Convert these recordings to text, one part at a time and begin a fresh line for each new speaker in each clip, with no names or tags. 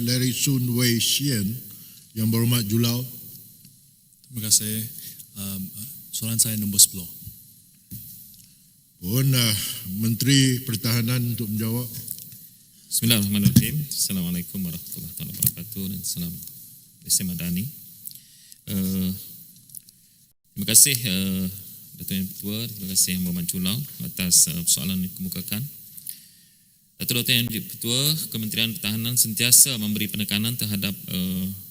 Larry Sun Wei Xian, Yang Berhormat Julau.
Terima kasih. Soalan saya nombor 10.
Mohon Menteri Pertahanan untuk menjawab.
Bismillahirrahmanirrahim. Assalamualaikum warahmatullahi wabarakatuh dan salam Desa Madani. Terima kasih Datuk Yang Ketua, terima kasih Yang Berhormat Julau atas soalan yang dikemukakan. Datuk Yang Ketua, Kementerian Pertahanan sentiasa memberi penekanan terhadap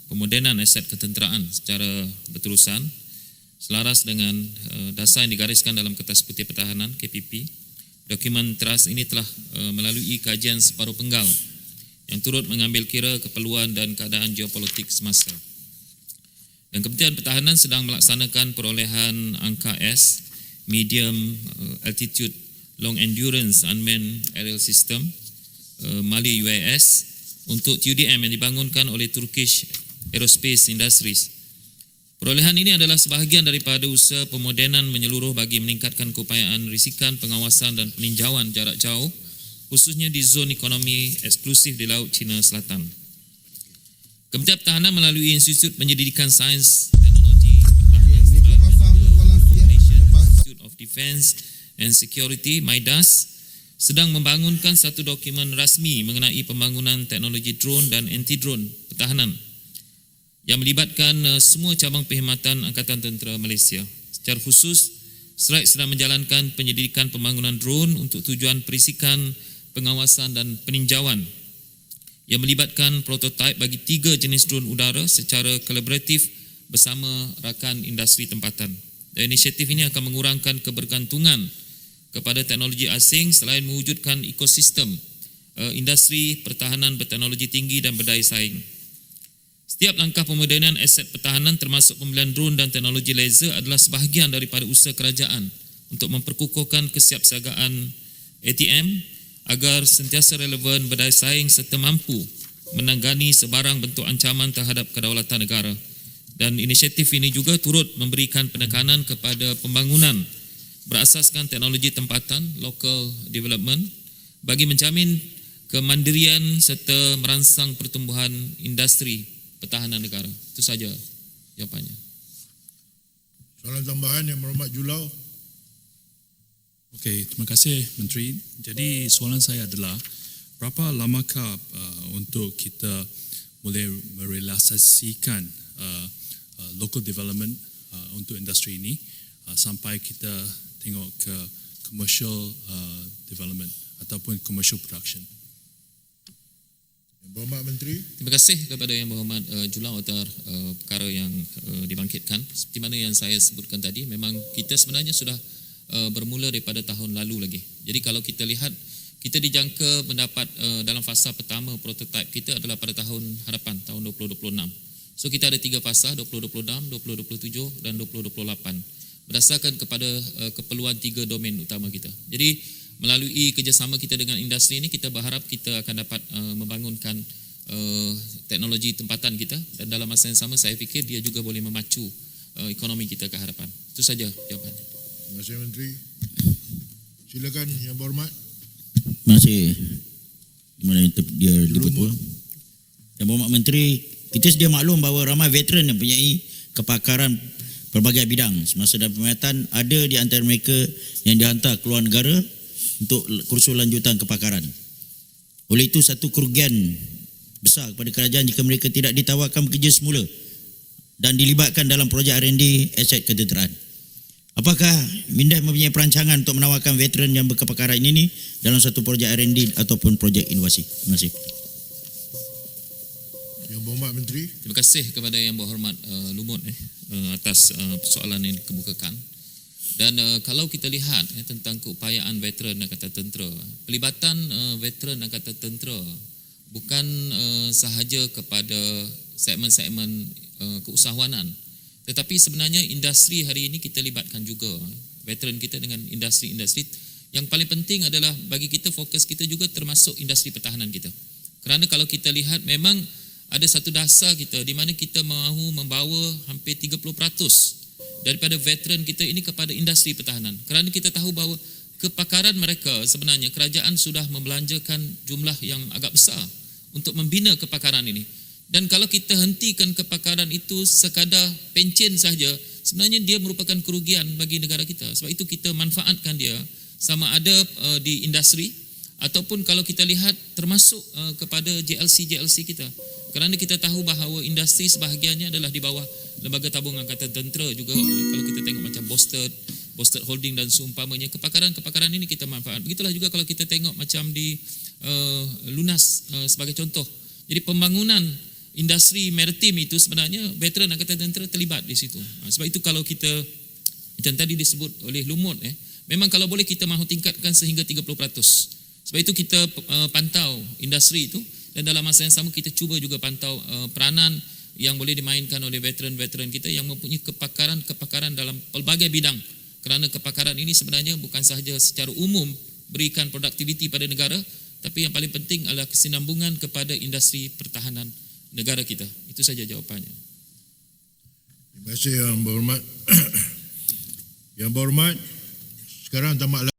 pemodenan aset ketenteraan secara berterusan selaras dengan dasar yang digariskan dalam Kertas Putih Pertahanan KPP. Dokumen teras ini telah melalui kajian separuh penggal yang turut mengambil kira keperluan dan keadaan geopolitik semasa. Dan Kementerian Pertahanan sedang melaksanakan perolehan angka S, Medium Altitude Long Endurance Unmanned Aerial System, Mali UAS, untuk TUDM yang dibangunkan oleh Turkish Aerospace Industries. Perolehan ini adalah sebahagian daripada usaha pemodenan menyeluruh bagi meningkatkan keupayaan risikan, pengawasan dan peninjauan jarak jauh, khususnya di zon ekonomi eksklusif di Laut Cina Selatan. Kementerian Pertahanan melalui Institut Penyelidikan Sains Teknologi Institute of Defence and Security (MIDAS) sedang membangunkan satu dokumen rasmi mengenai pembangunan teknologi drone dan anti-drone pertahanan yang melibatkan semua cabang perkhidmatan Angkatan Tentera Malaysia. Secara khusus, SRAC sedang menjalankan penyelidikan pembangunan drone untuk tujuan perisikan, pengawasan dan peninjauan yang melibatkan prototipe bagi 3 jenis drone udara secara kolaboratif bersama rakan industri tempatan. Dan inisiatif ini akan mengurangkan kebergantungan kepada teknologi asing selain mewujudkan ekosistem industri pertahanan berteknologi tinggi dan berdaya saing. Setiap langkah pemodenan aset pertahanan termasuk pembelian drone dan teknologi laser adalah sebahagian daripada usaha kerajaan untuk memperkukuhkan kesiapsiagaan ATM agar sentiasa relevan, berdaya saing serta mampu menangani sebarang bentuk ancaman terhadap kedaulatan negara. Dan inisiatif ini juga turut memberikan penekanan kepada pembangunan berasaskan teknologi tempatan, local development, bagi menjamin kemandirian serta merangsang pertumbuhan industri pertahanan negara. Itu saja jawapannya.
Soalan tambahan Yang Berhormat Julau.
Okey, terima kasih Menteri. Jadi soalan saya adalah berapa lamakah untuk kita boleh merealisasikan local development untuk industri ini sampai kita tengok ke commercial development ataupun commercial production.
Yang Berhormat Menteri.
Terima kasih kepada Yang Berhormat Julau atas perkara yang dibangkitkan. Seperti mana yang saya sebutkan tadi, memang kita sebenarnya sudah bermula daripada tahun lalu lagi. Jadi kalau kita lihat, kita dijangka mendapat dalam fasa pertama prototipe kita adalah pada tahun hadapan, tahun 2026. So kita ada 3 fasa, 2026, 2027 dan 2028. Berdasarkan kepada keperluan 3 domain utama kita. Jadi melalui kerjasama kita dengan industri ini, kita berharap kita akan dapat membangunkan teknologi tempatan kita, dan dalam masa yang sama saya fikir dia juga boleh memacu ekonomi kita ke hadapan. Itu saja jawapannya.
Terima kasih Menteri. Silakan Yang Berhormat.
Terima kasih. Di mana dia Ketua. Yang Berhormat Menteri, kita sedia maklum bahawa ramai veteran yang mempunyai kepakaran pelbagai bidang. Semasa dalam pemerintahan, ada di antara mereka yang dihantar keluar negara untuk kursus lanjutan kepakaran. Oleh itu, satu kerugian besar kepada kerajaan jika mereka tidak ditawarkan bekerja semula dan dilibatkan dalam projek R&D aset ketenteraan. Apakah MINDEF mempunyai perancangan untuk menawarkan veteran yang berkepakaran ini dalam satu projek R&D ataupun projek inovasi? Terima kasih.
Yang Berhormat Menteri.
Terima kasih kepada Yang Berhormat Lumut atas soalan yang dikemukakan. Dan kalau kita lihat tentang keupayaan veteran Angkatan Tentera, pelibatan veteran Angkatan Tentera bukan sahaja kepada segmen-segmen keusahawanan, tetapi sebenarnya industri hari ini kita libatkan juga veteran kita dengan industri-industri. Yang paling penting adalah bagi kita, fokus kita juga termasuk industri pertahanan kita. Kerana kalau kita lihat, memang ada satu dasar kita di mana kita mahu membawa hampir 30% daripada veteran kita ini kepada industri pertahanan. Kerana kita tahu bahawa kepakaran mereka sebenarnya kerajaan sudah membelanjakan jumlah yang agak besar untuk membina kepakaran ini. Dan kalau kita hentikan kepakaran itu sekadar pencen saja, sebenarnya dia merupakan kerugian bagi negara kita. Sebab itu kita manfaatkan dia sama ada di industri ataupun kalau kita lihat termasuk kepada JLC kita. Kerana kita tahu bahawa industri sebahagiannya adalah di bawah Lembaga Tabung Angkatan Tentera juga. Kalau kita tengok macam Bosted Holding dan seumpamanya, kepakaran ini kita manfaat. Begitulah juga kalau kita tengok macam di Lunas sebagai contoh. Jadi pembangunan industri maritim itu sebenarnya veteran Angkatan Tentera terlibat di situ. Sebab itu kalau kita macam tadi disebut oleh Lumut, memang kalau boleh kita mahu tingkatkan sehingga 30%. Sebab itu kita pantau industri itu dan dalam masa yang sama kita cuba juga pantau peranan yang boleh dimainkan oleh veteran-veteran kita yang mempunyai kepakaran dalam pelbagai bidang. Kerana kepakaran ini sebenarnya bukan sahaja secara umum berikan produktiviti pada negara, tapi yang paling penting adalah kesinambungan kepada industri pertahanan negara kita. Itu saja jawapannya.
Terima kasih Yang Berhormat. Yang Berhormat, sekarang tamat